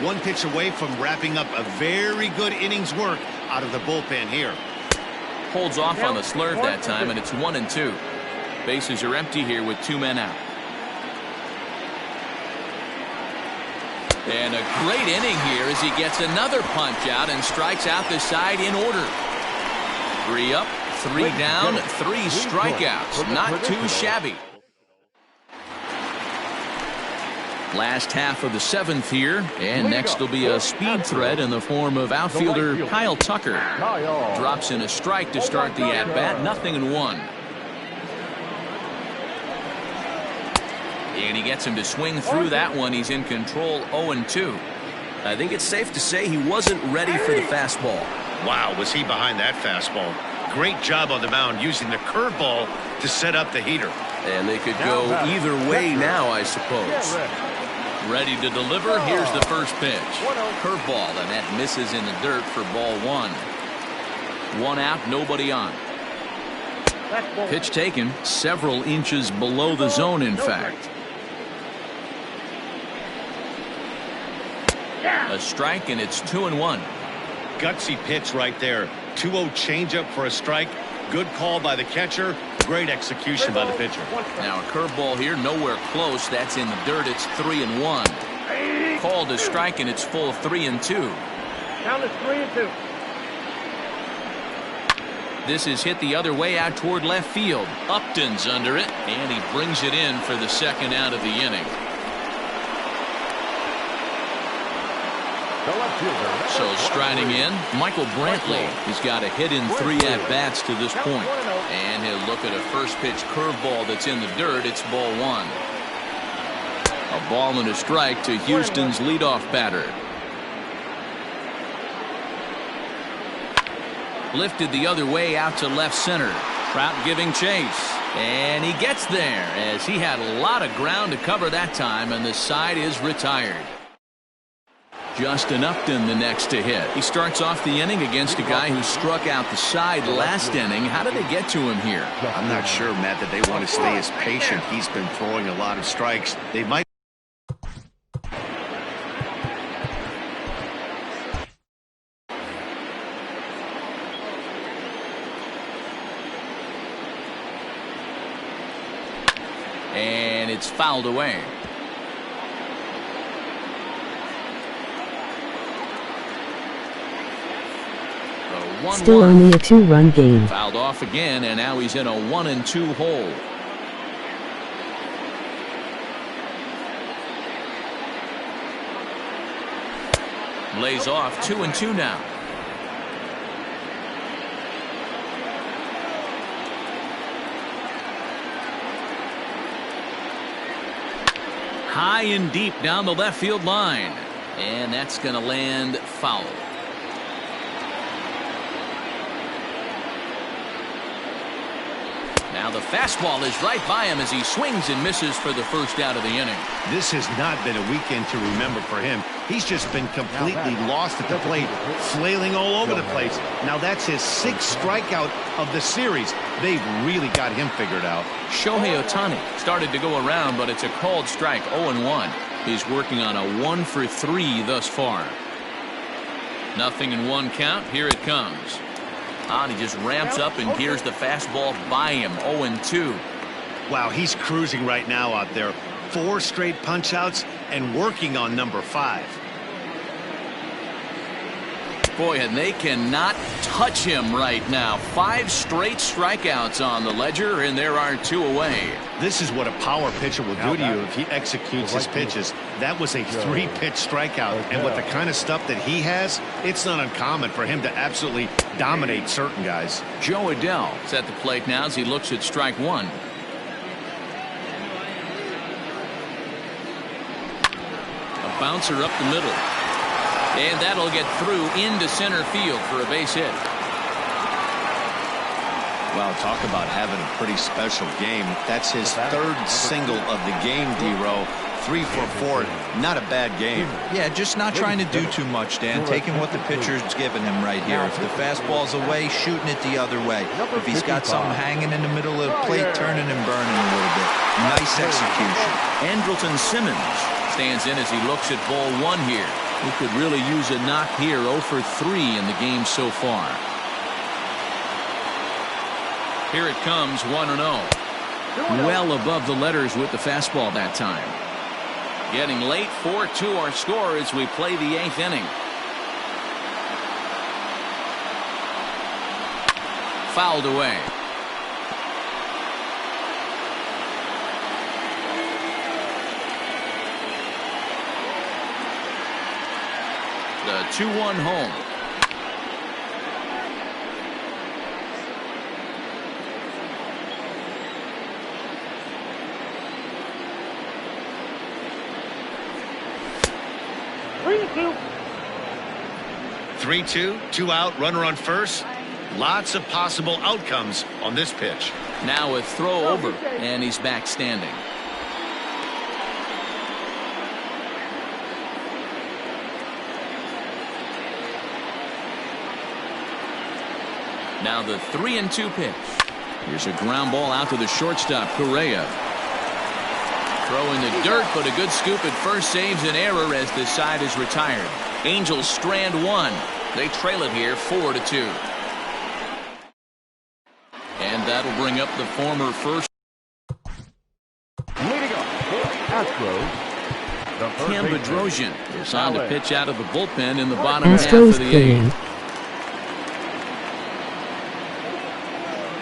1 pitch away from wrapping up a very good innings work out of the bullpen here. Holds off on the slurve that time, and it's 1-2. Bases are empty here with 2 men out. And a great inning here as he gets another punch out and strikes out the side in order. 3 up, 3 down, 3 strikeouts. Not too shabby. Last half of the 7th here, and next will be a speed threat in the form of outfielder Kyle Tucker. Drops in a strike to start the at-bat, 0-1. And he gets him to swing through that one. He's in control, 0-2. I think it's safe to say he wasn't ready for the fastball. Wow, was he behind that fastball. Great job on the mound using the curveball to set up the heater. And they could go either way now, I suppose. Ready to deliver. Here's the first pitch. Curveball, and that misses in the dirt for ball 1. 1 out, nobody on. Pitch taken several inches below the zone, in fact. A strike, and it's 2-1. Gutsy pitch right there. 2-0 changeup for a strike. Good call by the catcher. Great execution by the pitcher. Now a curveball here, nowhere close. That's in the dirt. It's 3-1. Called a strike, and it's full 3-2. Count is 3-2. This is hit the other way out toward left field. Upton's under it, and he brings it in for the 2nd out of the inning. So striding in, Michael Brantley. He's got a hit in 3 at-bats to this point. And he'll look at a first pitch curveball that's in the dirt. It's ball 1. A ball and a strike to Houston's leadoff batter. Lifted the other way out to left center. Trout giving chase. And he gets there as he had a lot of ground to cover that time, and the side is retired. Justin Upton the next to hit. He starts off the inning against a guy who struck out the side last inning. How did they get to him here? I'm not sure, Matt, that they want to stay as patient. He's been throwing a lot of strikes. They might. And it's fouled away. Still only a 2-run game. Fouled off again, and now he's in a 1-2 hole. Lays off 2-2 now. High and deep down the left field line, and that's going to land foul. Now the fastball is right by him as he swings and misses for the 1st out of the inning. This has not been a weekend to remember for him. He's just been completely lost at the plate, flailing all over the place. Now that's his 6th strikeout of the series. They've really got him figured out. Shohei Ohtani started to go around, but it's a called strike, 0-1. He's working on a 1 for 3 thus far. 0-1 count. Here it comes. And he just ramps up and gears the fastball by him. 0-2. Wow, he's cruising right now out there. 4 straight punch-outs and working on number 5. Boy, and they cannot touch him right now. 5 straight strikeouts on the ledger, and there are 2 away. This is what a power pitcher will do to you if he executes his pitches. That was a 3-pitch strikeout, and with the kind of stuff that he has, it's not uncommon for him to absolutely dominate certain guys. Joe Adell is at the plate now as he looks at strike 1. A bouncer up the middle. And that'll get through into center field for a base hit. Well, talk about having a pretty special game. That's his 3rd single of the game, D-Row. 3 for 4. Not a bad game. Yeah, just not trying to do too much, Dan. Taking what the pitcher's giving him right here. If the fastball's away, shooting it the other way. If he's got something hanging in the middle of the plate, turning and burning a little bit. Nice execution. Andrelton Simmons stands in as he looks at ball 1 here. He could really use a knock here. 0 for 3 in the game so far. Here it comes, 1-0. Well above the letters with the fastball that time. Getting late, 4-2 our score as we play the 8th inning. Fouled away. The 2-1 home. Three, 2, 2 out, runner on first. Lots of possible outcomes on this pitch. Now a throw over, and he's back standing. Now the 3-2 pitch. Here's a ground ball out to the shortstop, Correa. Throw in the dirt, but a good scoop at first saves an error as this side is retired. Angels strand 1. They trail it here 4-2. And that'll bring up the former first. Leading up for Astros, Cam Bedrosian is on to pitch out of the bullpen in the bottom half Astros of the playing. 8th.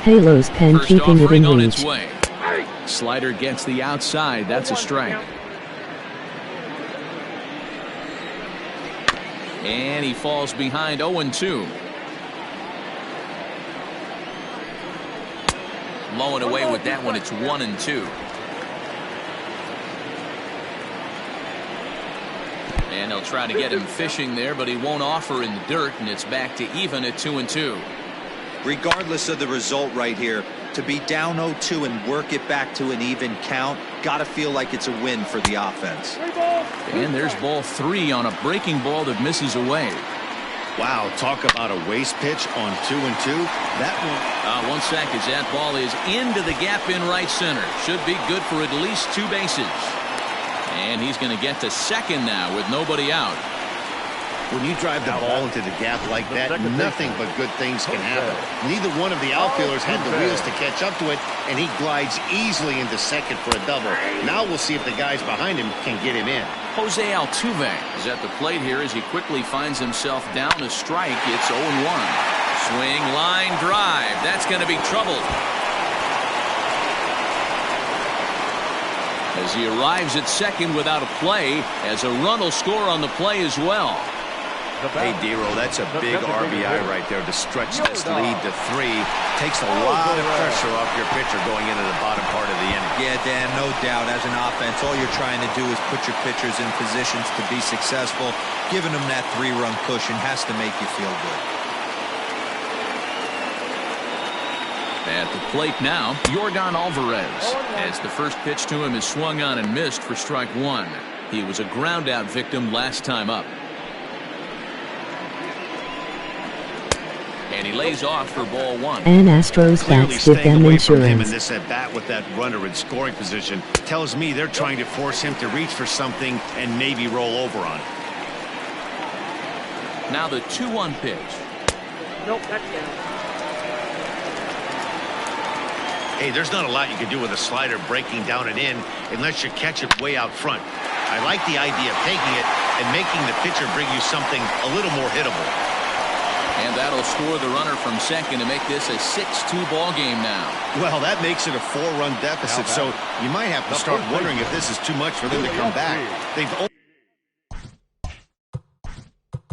Halo's pen First keeping it offering in on reach. its way. Slider gets the outside. That's a strike. And he falls behind 0-2. Low and away with that one. It's 1-2. And they'll try to get him fishing there, but he won't offer in the dirt, and it's back to even at 2-2. Regardless of the result right here, to be down 0-2 and work it back to an even count, gotta feel like it's a win for the offense. And there's ball 3 on a breaking ball that misses away. Wow, talk about a waste pitch on 2-2. That one. 1 sec as that ball is into the gap in right center. Should be good for at least 2 bases. And he's going to get to second now with nobody out. When you drive the ball into the gap like that, nothing but good things can happen. Neither one of the outfielders had the wheels to catch up to it, and he glides easily into second for a double. Now we'll see if the guys behind him can get him in. Jose Altuve is at the plate here as he quickly finds himself down a strike. It's 0-1. Swing, line, drive. That's going to be trouble. As he arrives at second without a play, as a run will score on the play as well. Hey, D-Row, that's a big RBI right there to stretch this lead to 3. Takes a lot of pressure off your pitcher going into the bottom part of the inning. Yeah, Dan, no doubt. As an offense, all you're trying to do is put your pitchers in positions to be successful. Giving them that 3-run cushion has to make you feel good. At the plate now, Yordan Alvarez, as the first pitch to him is swung on and missed for strike 1. He was a ground-out victim last time up. And he lays off for ball 1. And Astros bats give them away from him in insurance. this at-bat with that runner in scoring position tells me they're trying to force him to reach for something and maybe roll over on it. Now the 2-1 pitch. Nope, that's down. Hey, there's not a lot you can do with a slider breaking down and in unless you catch it way out front. I like the idea of taking it and making the pitcher bring you something a little more hittable. And that'll score the runner from second to make this a 6-2 ball game now. Well, that makes it a 4-run deficit, so you might have to start wondering if this is too much for them to come back. They've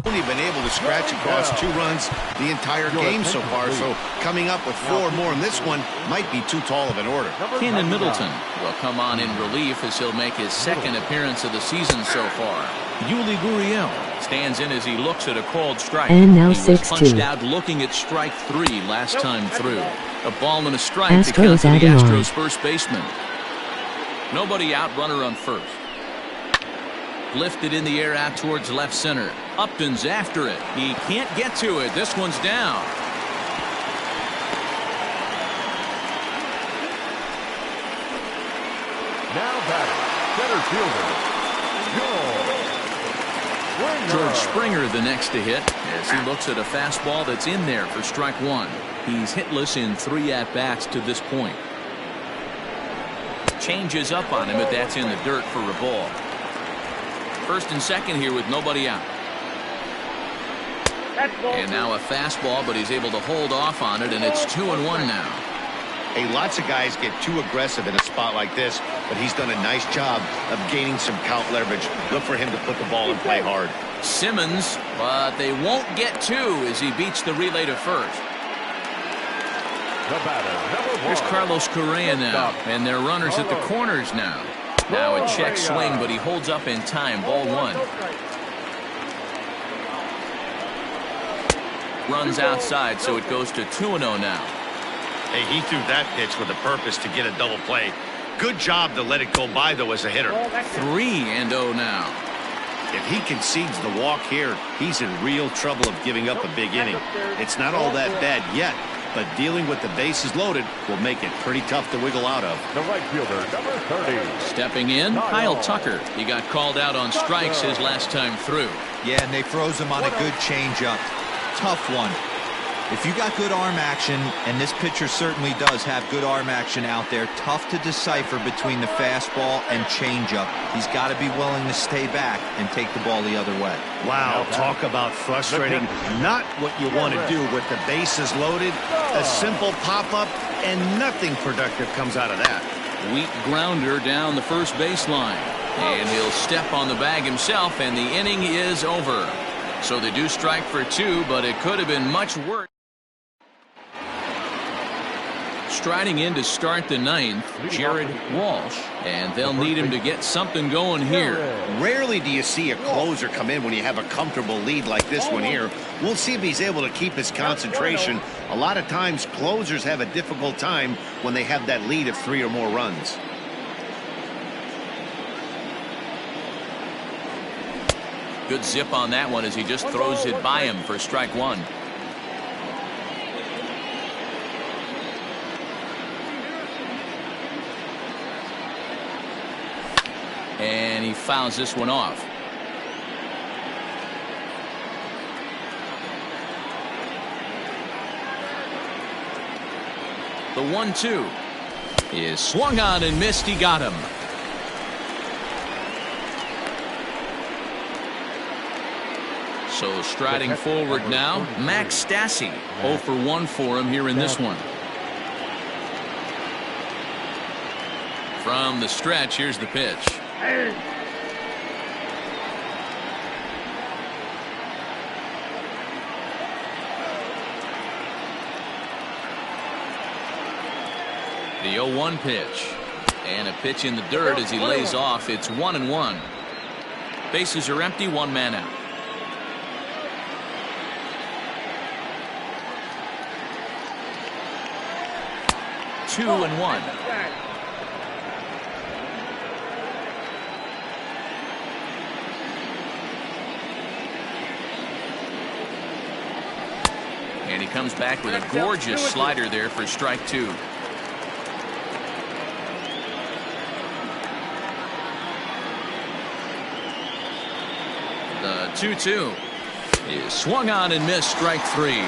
only been able to scratch across 2 runs the entire game so far, so coming up with 4 more in this one might be too tall of an order. Kenan Middleton will come on in relief as he'll make his second appearance of the season so far. Yuli Gurriel stands in as he looks at a called strike. And now he was 6-2. punched out looking at strike 3 last time through. A ball and a strike to Astros count to the adding on. Astros first baseman. Nobody out, runner on first. Lifted in the air out towards left center. Upton's after it. He can't get to it. This one's down. Now batting, center fielder, George Springer the next to hit as he looks at a fastball that's in there for strike 1. He's hitless in 3 at-bats to this point. Changes up on him, but that's in the dirt for a ball. First and second here with nobody out. And now a fastball, but he's able to hold off on it, and it's 2-1 now. Hey, lots of guys get too aggressive in a spot like this, but he's done a nice job of gaining some count leverage. Look for him to put the ball and play hard. Simmons, but they won't get 2 as he beats the relay to first. the batter, number 1. Here's Carlos Correa now, and their runners at the corners now. Now a check swing, but he holds up in time. Ball 1. Runs outside, so it goes to 2-0 now. Hey, he threw that pitch with a purpose to get a double play. Good job to let it go by, though, as a hitter. 3-0 now. If he concedes the walk here, he's in real trouble of giving up a big inning. It's not all that bad yet, but dealing with the bases loaded will make it pretty tough to wiggle out of. The right fielder, number 30. Stepping in, Kyle Tucker. He got called out on strikes his last time through. Yeah, and they froze him on a good changeup. Tough one. If you got good arm action, and this pitcher certainly does have good arm action out there, tough to decipher between the fastball and changeup. He's got to be willing to stay back and take the ball the other way. Wow, talk about frustrating. Not what you want to do with the bases loaded. A simple pop-up, and nothing productive comes out of that. Weak grounder down the first baseline. And he'll step on the bag himself, and the inning is over. So they do strike for 2, but it could have been much worse. Striding in to start the 9th, Jared Walsh, and they'll need him to get something going here. Rarely do you see a closer come in when you have a comfortable lead like this one here. We'll see if he's able to keep his concentration. A lot of times closers have a difficult time when they have that lead of 3 or more runs. Good zip on that one as he just throws it by him for strike 1. And he fouls this one off. The 1-2 is swung on and missed. He got him. So striding forward now, Max Stassi. 0 for 1 for him here in this one. From the stretch, here's the pitch. The 0-1 pitch. And a pitch in the dirt as he lays off. It's 1-1. Bases are empty, 1 man out. Two and 1. And he comes back with a gorgeous slider there for strike 2. The 2-2 is swung on and missed, strike 3.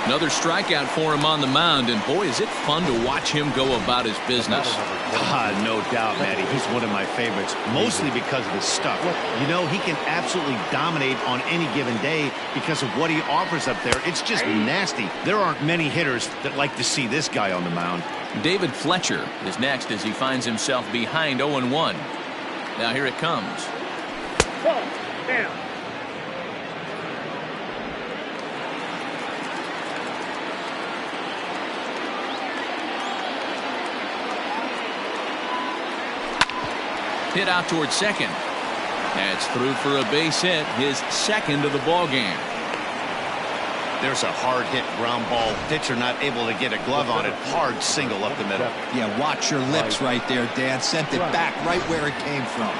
Another strikeout for him on the mound, and boy, is it fun to watch him go about his business. No doubt, Matty. He's one of my favorites, mostly because of his stuff. You know, he can absolutely dominate on any given day because of what he offers up there. It's just nasty. There aren't many hitters that like to see this guy on the mound. David Fletcher is next as he finds himself behind 0-1. Now here it comes. Down. Hit out towards second. That's through for a base hit, his second of the ball game. There's a hard hit ground ball. Pitcher not able to get a glove on it. Hard single up the middle. Yeah, watch your lips right there, Dan. Sent it back right where it came from.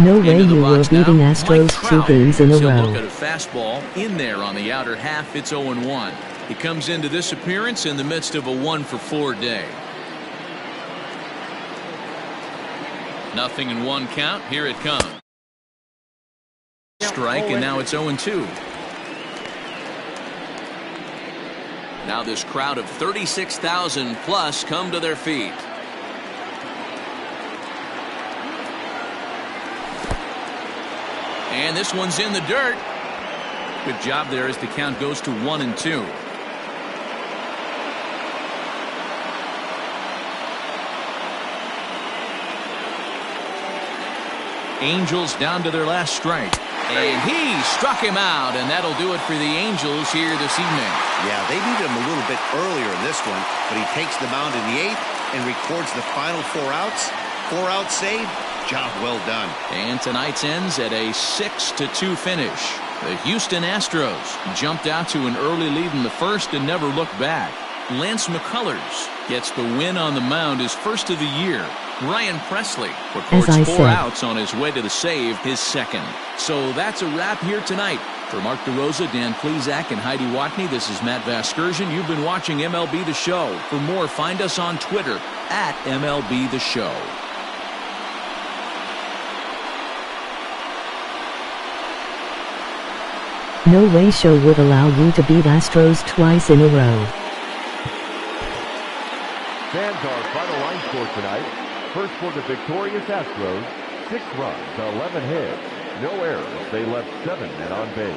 No way you were beating Astros 2 games in a He'll row. look at a fastball in there on the outer half. It's 0-1. He comes into this appearance in the midst of a 1-for-4 day. Nothing in one count. Here it comes. Strike, and now it's 0-2. Now this crowd of 36,000 plus come to their feet. And this one's in the dirt. Good job there as the count goes to 1-2. Angels down to their last strike. And he struck him out, and that'll do it for the Angels here this evening. Yeah, they needed him a little bit earlier in this one, but he takes the mound in the 8th and records the final 4 outs. 4-out save. Job well done. And tonight's ends at a 6-2 finish. The Houston Astros jumped out to an early lead in the first and never looked back. Lance McCullers gets the win on the mound, his first of the year. Ryan Presley records 4 outs on his way to the save, his second. So that's a wrap here tonight. For Mark DeRosa, Dan Plesac, and Heidi Watney, this is Matt Vasgersian. You've been watching MLB The Show. For more, find us on Twitter at MLB The Show. No way show would allow you to beat Astros twice in a row. Fans, our final line score tonight. First for the victorious Astros, 6 runs, 11 hits, no errors. They left 7 men on base.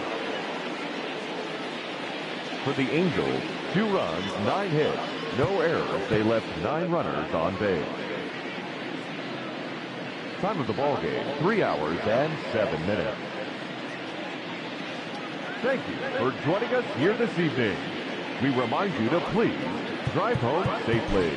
For the Angels, 2 runs, 9 hits, no errors. They left 9 runners on base. Time of the ball game, 3 hours and 7 minutes. Thank you for joining us here this evening. We remind you to please drive home safely.